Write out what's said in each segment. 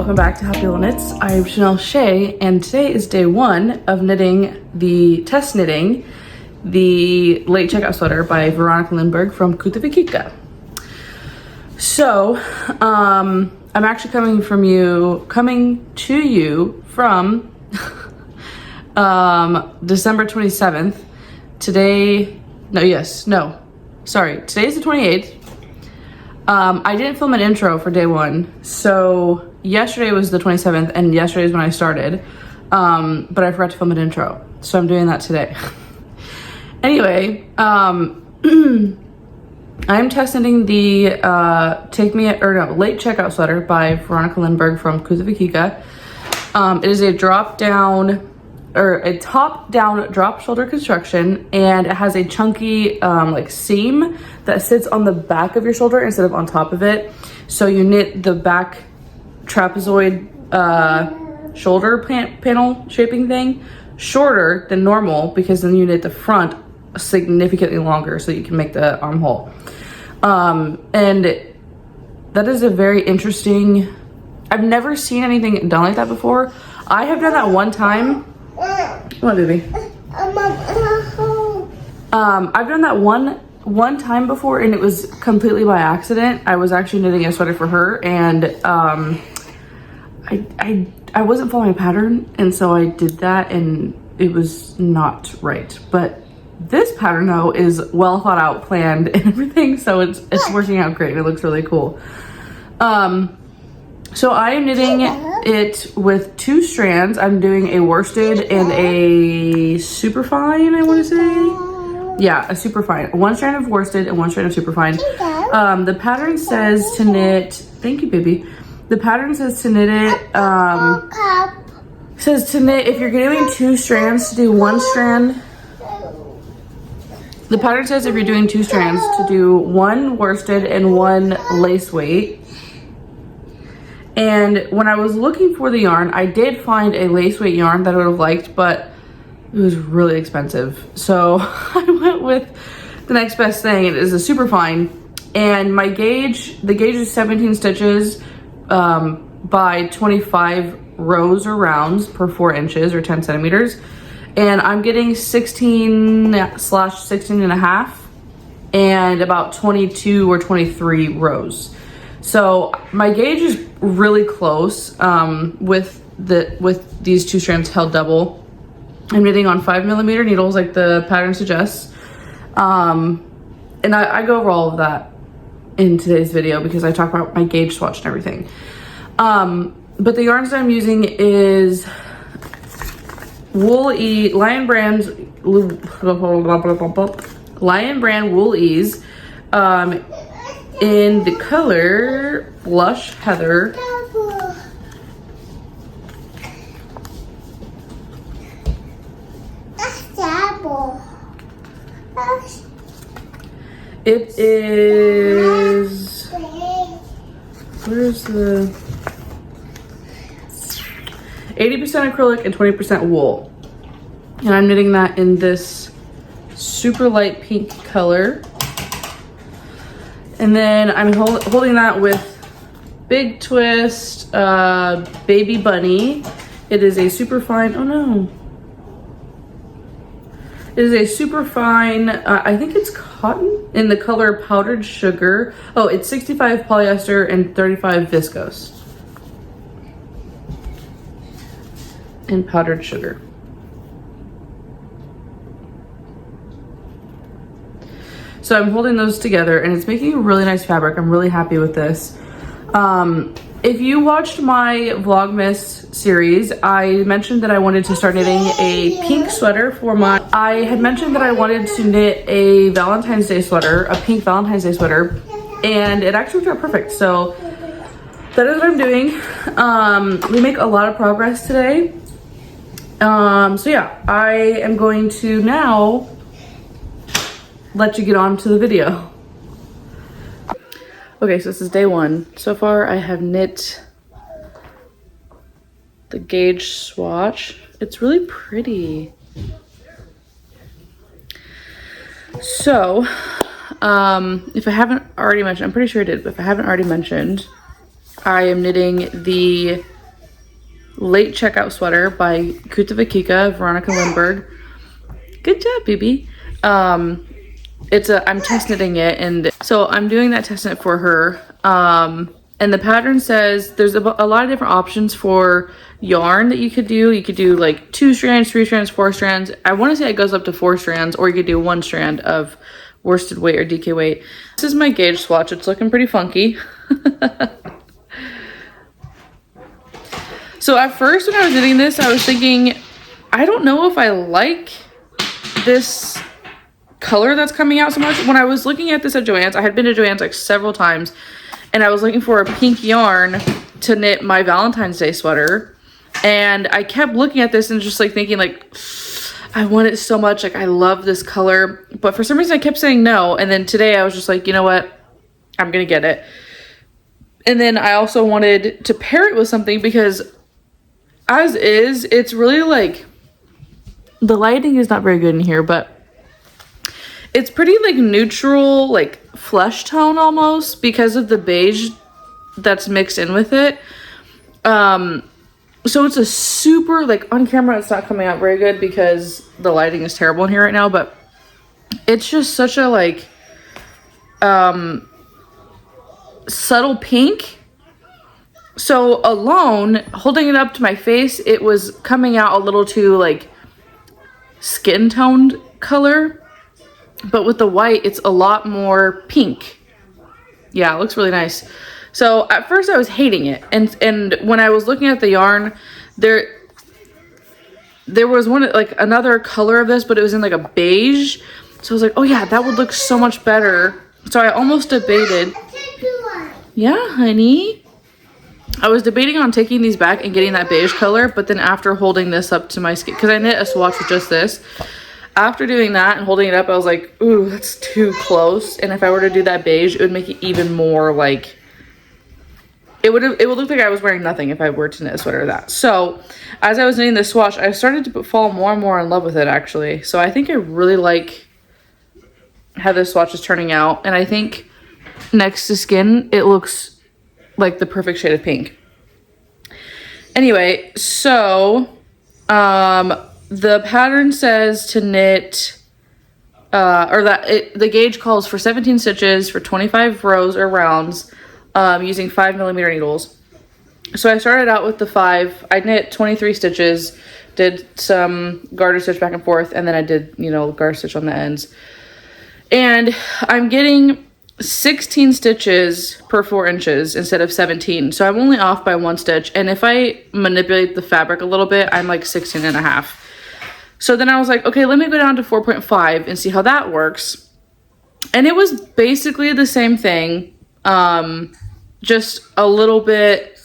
welcome back to Happy Little Knits. I'm Chanel Shea, and today is day one of knitting the test knitting the late checkout sweater by Veronika Lindberg from Kutova Kika. So, I'm actually coming to you from December 27th. Today's the 28th. I didn't film an intro for day one, so yesterday was the 27th, and yesterday is when I started, but I forgot to film an intro, so I'm doing that today. Anyway, I'm test knitting the late checkout sweater by Veronika Lindberg from Kutova Kika. It is a top-down drop shoulder construction, and it has a chunky seam that sits on the back of your shoulder instead of on top of it. So you knit the back trapezoid shoulder panel shaping thing shorter than normal, because then you knit the front significantly longer so you can make the armhole. And that is a very interesting, I've never seen anything done like that before. I have done that one time. Come on, baby. I've done that one time before, and it was completely by accident. I was actually knitting a sweater for her, and I wasn't following a pattern, and so I did that, and it was not right. But this pattern though is well thought out, planned, and everything, so it's working out great, and it looks really cool. So I am knitting it with two strands. I'm doing a worsted and a superfine, I want to say. Yeah, a superfine. One strand of worsted and one strand of superfine. The pattern says to knit, thank you, baby. The pattern says to knit it, if you're doing two strands, to do one strand. The pattern says if you're doing two strands, to do one worsted and one lace weight. And when I was looking for the yarn, I did find a lace weight yarn that I would have liked, but it was really expensive. So I went with the next best thing. It is a superfine, and the gauge is 17 stitches by 25 rows or rounds per 4 inches or 10 centimeters. And I'm getting 16/16 and a half and about 22 or 23 rows. So my gauge is really close with these two strands held double. I'm knitting on 5mm needles like the pattern suggests. And I go over all of that in today's video because I talk about my gauge swatch and everything. But the yarns that I'm using is Lion Brand Wool Ease in the color Blush Heather. It is, where's the 80% acrylic and 20% wool, and I'm knitting that in this super light pink color. And then I'm holding that with Big Twist Baby Bunny. It is a super fine, oh no. It is a super fine, I think it's cotton, in the color Powdered Sugar. Oh, it's 65 polyester and 35 viscose. And Powdered Sugar. So I'm holding those together, and it's making a really nice fabric. I'm really happy with this. If you watched my Vlogmas series, I mentioned that I wanted to start knitting a pink sweater for I had mentioned that I wanted to knit a Valentine's Day sweater, a pink Valentine's Day sweater, and it actually worked out perfect. So that is what I'm doing. We make a lot of progress today. So yeah, I am going to now let you get on to the video. Okay, so this is day one. So far I have knit the gauge swatch. It's really pretty. So, if I haven't already mentioned, I'm pretty sure I did, but if I haven't already mentioned, I am knitting the late checkout sweater by Kutova Kika, Veronika Lindberg. Good job, baby. I'm test knitting it, and so I'm doing that test knit for her. And the pattern says there's a lot of different options for yarn that you could do. You could do like 2 strands, 3 strands, 4 strands. I want to say it goes up to 4 strands, or you could do 1 strand of worsted weight or DK weight. This is my gauge swatch. It's looking pretty funky. So at first when I was knitting this, I was thinking, I don't know if I like this color that's coming out so much. When I was looking at this at Joann's, I had been to Joann's like several times, and I was looking for a pink yarn to knit my Valentine's Day sweater, and I kept looking at this and just like thinking like, I want it so much, like I love this color, but for some reason I kept saying no. And then today I was just like, you know what, I'm gonna get it. And then I also wanted to pair it with something, because as is, it's really like, the lighting is not very good in here, but it's pretty like neutral, like flesh tone almost, because of the beige that's mixed in with it. So it's a super, like on camera it's not coming out very good because the lighting is terrible in here right now, but it's just such a like subtle pink. So alone, holding it up to my face, it was coming out a little too like skin toned color, but with the white it's a lot more pink. Yeah, it looks really nice. So at first I was hating it, and when I was looking at the yarn, there was one like another color of this, but it was in like a beige. So I was like, oh yeah, that would look so much better. So I almost debated. Yeah, honey. I was debating on taking these back and getting that beige color, but then after holding this up to my skin, because I knit a swatch with just this, after doing that and holding it up, I was like, ooh, that's too close. And if I were to do that beige, it would make it even more like, it would look like I was wearing nothing if I were to knit a sweater of that. So as I was knitting this swatch, I started to fall more and more in love with it, actually. So I think I really like how this swatch is turning out. And I think next to skin, it looks like the perfect shade of pink. Anyway, so the pattern says to knit, the gauge calls for 17 stitches for 25 rows or rounds, using 5mm needles. So I started out with the 5. I knit 23 stitches, did some garter stitch back and forth, and then I did, you know, garter stitch on the ends. And I'm getting 16 stitches per 4 inches instead of 17. So I'm only off by 1 stitch. And if I manipulate the fabric a little bit, I'm like 16 and a half. So then I was like, okay, let me go down to 4.5 and see how that works. And it was basically the same thing. Just a little bit,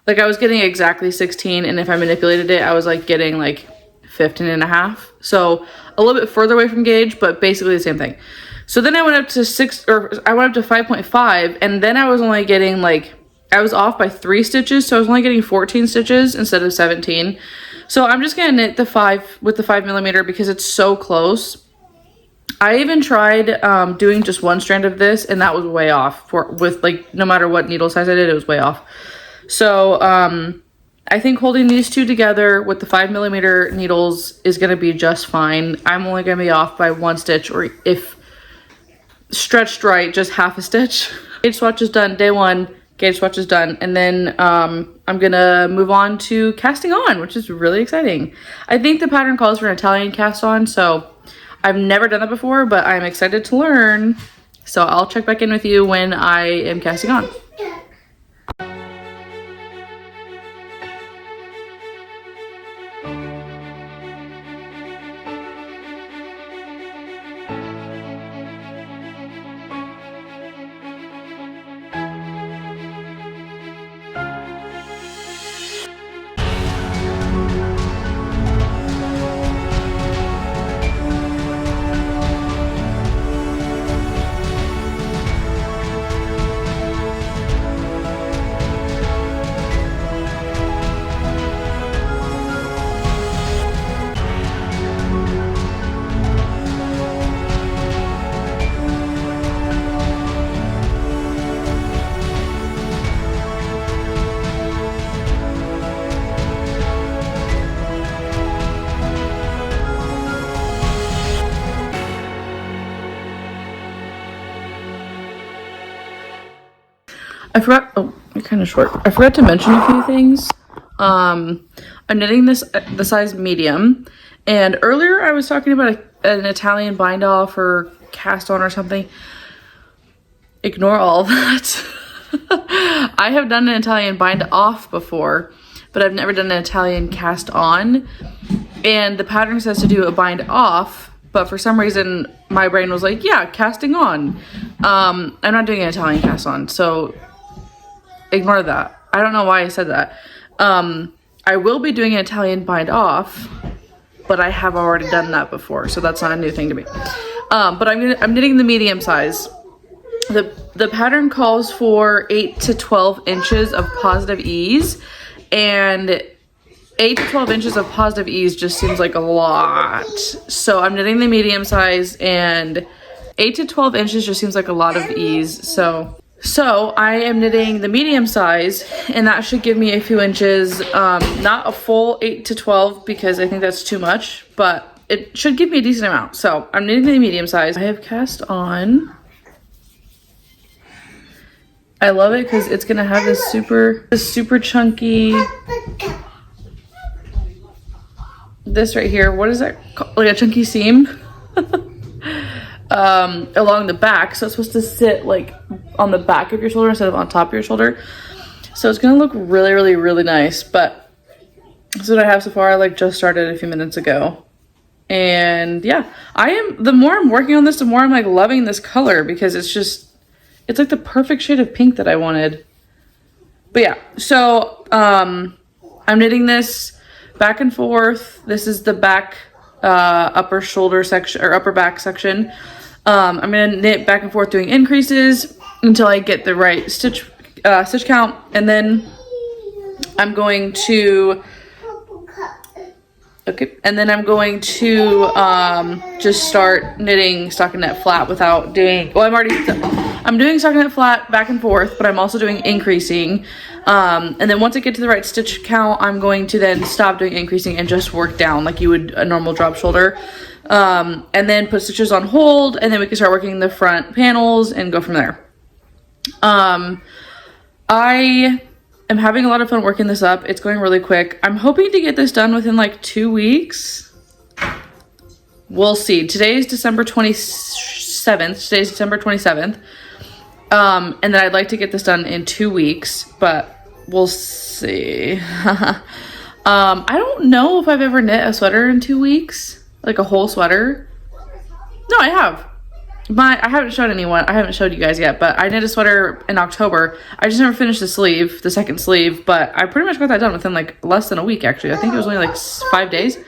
like I was getting exactly 16, and if I manipulated it, I was like getting like 15 and a half. So a little bit further away from gauge, but basically the same thing. So then I went up to 5.5, and then I was only getting like, I was off by 3 stitches, so I was only getting 14 stitches instead of 17. So I'm just gonna knit the 5 with the 5mm because it's so close. I even tried doing just 1 strand of this, and that was way off with like, no matter what needle size I did, it was way off. So I think holding these 2 together with the 5mm needles is gonna be just fine. I'm only gonna be off by 1 stitch, or if stretched right, just half a stitch. Gauge swatch is done, day 1, gauge swatch is done, and then I'm gonna move on to casting on, which is really exciting. I think the pattern calls for an Italian cast on, so I've never done that before, but I'm excited to learn. So I'll check back in with you when I am casting on. I forgot, oh, kind of short. I forgot to mention a few things. I'm knitting this the size medium, and earlier I was talking about an Italian bind off or cast on or something. Ignore all that. I have done an Italian bind off before, but I've never done an Italian cast on, and the pattern says to do a bind off, but for some reason my brain was like, yeah, casting on. I'm not doing an Italian cast on, so ignore that. I don't know why I said that. I will be doing an Italian bind off, but I have already done that before, so that's not a new thing to me. But I'm knitting the medium size. The pattern calls for 8 to 12 inches of positive ease, and 8 to 12 inches of positive ease just seems like a lot. So I'm knitting the medium size, and 8 to 12 inches just seems like a lot of ease. So I am knitting the medium size, and that should give me a few inches, not a full 8 to 12 because I think that's too much, but it should give me a decent amount. So I'm knitting the medium size. I have cast on. I love it because it's gonna have this super chunky, this right here, what is that called? Like a chunky seam along the back, so it's supposed to sit like on the back of your shoulder instead of on top of your shoulder. So it's gonna look really nice. But that's what I have so far. I like just started a few minutes ago, and yeah, the more I'm working on this, the more I'm like loving this color because it's like the perfect shade of pink that I wanted. But yeah, so I'm knitting this back and forth. This is the back upper shoulder section or upper back section. I'm gonna knit back and forth doing increases until I get the right stitch count, and then I'm going to just start knitting stockinette flat without doing, I'm doing stockinette flat back and forth, but I'm also doing increasing. And then once I get to the right stitch count, I'm going to then stop doing increasing and just work down like you would a normal drop shoulder. And then put stitches on hold, and then we can start working the front panels and go from there. I am having a lot of fun working this up. It's going really quick. I'm hoping to get this done within like 2 weeks. We'll see. Today is December 27th. Today's December 27th. And then I'd like to get this done in 2 weeks, but we'll see. I don't know if I've ever knit a sweater in 2 weeks, like a whole sweater. No, I have. I haven't showed anyone. I haven't showed you guys yet, but I knit a sweater in October. I just never finished the sleeve, the second sleeve, but I pretty much got that done within like less than a week, actually. I think it was only like 5 days.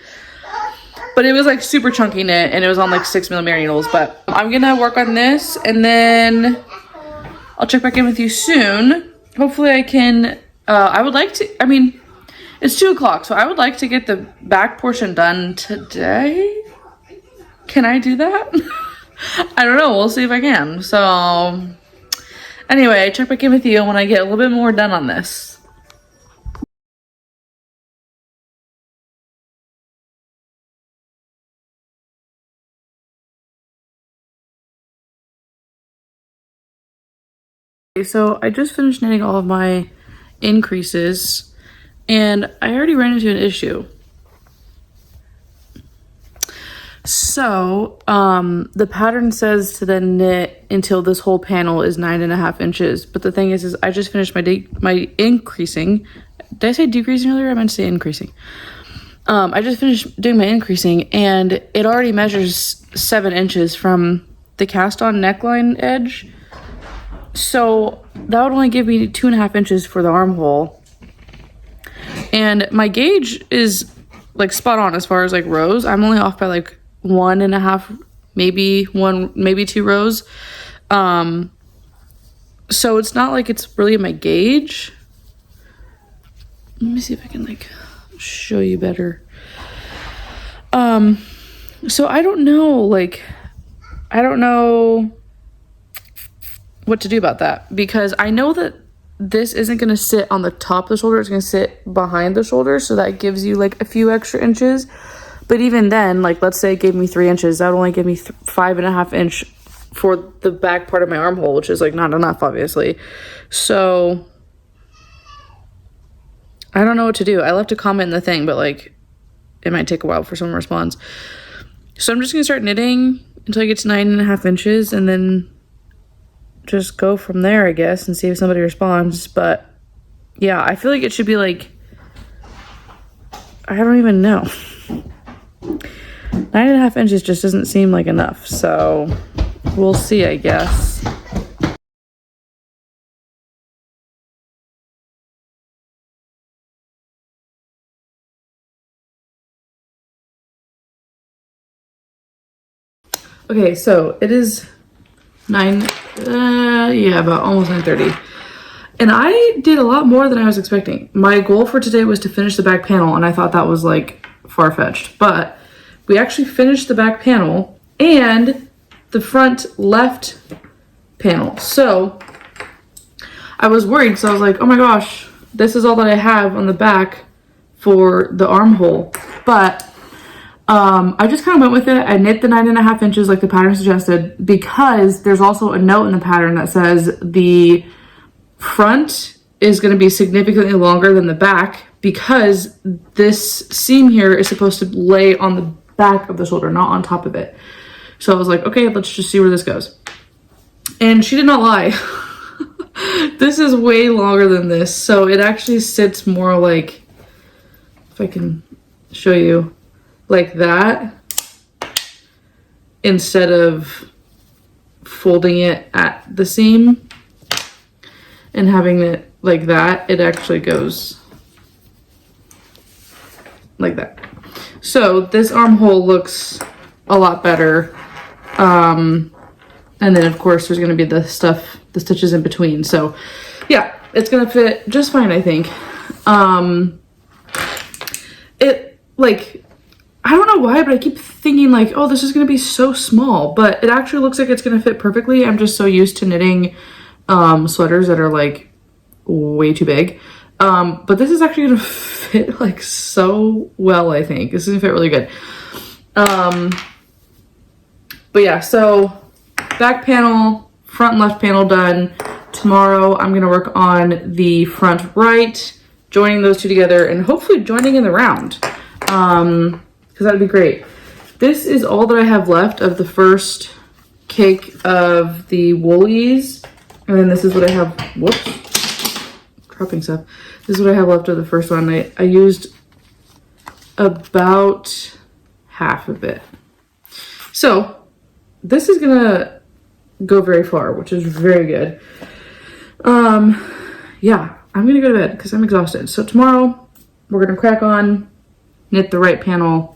But it was like super chunky knit, and it was on like 6mm needles. But I'm gonna work on this, and then I'll check back in with you soon. Hopefully I can, I would like to, I mean, it's 2 o'clock, so I would like to get the back portion done today. Can I do that? I don't know, we'll see if I can. So anyway, check back in with you when I get a little bit more done on this. So I just finished knitting all of my increases, and I already ran into an issue. So the pattern says to then knit until this whole panel is 9.5 inches, but the thing is I just finished my increasing. Did I say decreasing earlier? I meant to say increasing. I just finished doing my increasing, and it already measures 7 inches from the cast on neckline edge. So that would only give me 2.5 inches for the armhole. And my gauge is like spot on as far as like rows. I'm only off by like 1.5, maybe 2 rows. So it's not like it's really my gauge. Let me see if I can like show you better. So I don't know what to do about that, because I know that this isn't going to sit on the top of the shoulder, it's going to sit behind the shoulder, so that gives you like a few extra inches. But even then, like let's say it gave me 3 inches, that would only give me 5.5 inch for the back part of my armhole, which is like not enough, obviously. So I don't know what to do. I left a comment in the thing, but like it might take a while for someone to respond. So I'm just gonna start knitting until I get to 9.5 inches and then just go from there, I guess, and see if somebody responds. But yeah, I feel like it should be like, I don't even know. 9.5 inches just doesn't seem like enough. So we'll see, I guess. Okay, so it is about almost 9:30. And I did a lot more than I was expecting. My goal for today was to finish the back panel, and I thought that was like far-fetched. But we actually finished the back panel and the front left panel. So I was worried because I was like, oh my gosh, this is all that I have on the back for the armhole. But I just kind of went with it. I knit the 9.5 inches like the pattern suggested, because there's also a note in the pattern that says the front is going to be significantly longer than the back, because this seam here is supposed to lay on the back of the shoulder, not on top of it. So I was like, okay, let's just see where this goes. And she did not lie. This is way longer than this. So it actually sits more like, if I can show you, like that, instead of folding it at the seam and having it like that. It actually goes like that. So this armhole looks a lot better. And then of course there's going to be the stuff, the stitches in between. So yeah, it's going to fit just fine, I think. It, like, I don't know why, but I keep thinking like, oh, this is going to be so small, but it actually looks like it's going to fit perfectly. I'm just so used to knitting sweaters that are like way too big. But this is actually going to fit like so well, I think. This is going to fit really good. But yeah, so back panel, front and left panel done. Tomorrow I'm going to work on the front right, joining those two together and hopefully joining in the round. Because that'd be great. This is all that I have left of the first cake of the woolies. And then this is what I have, whoops, dropping stuff. This is what I have left of the first one. I used about half of it. So this is gonna go very far, which is very good. Yeah, I'm gonna go to bed because I'm exhausted. So tomorrow we're gonna crack on, knit the right panel,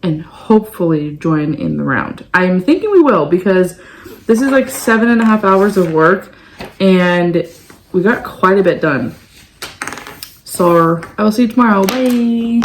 and hopefully join in the round. I'm thinking we will, because this is like 7.5 hours of work and we got quite a bit done. So I will see you tomorrow. Bye.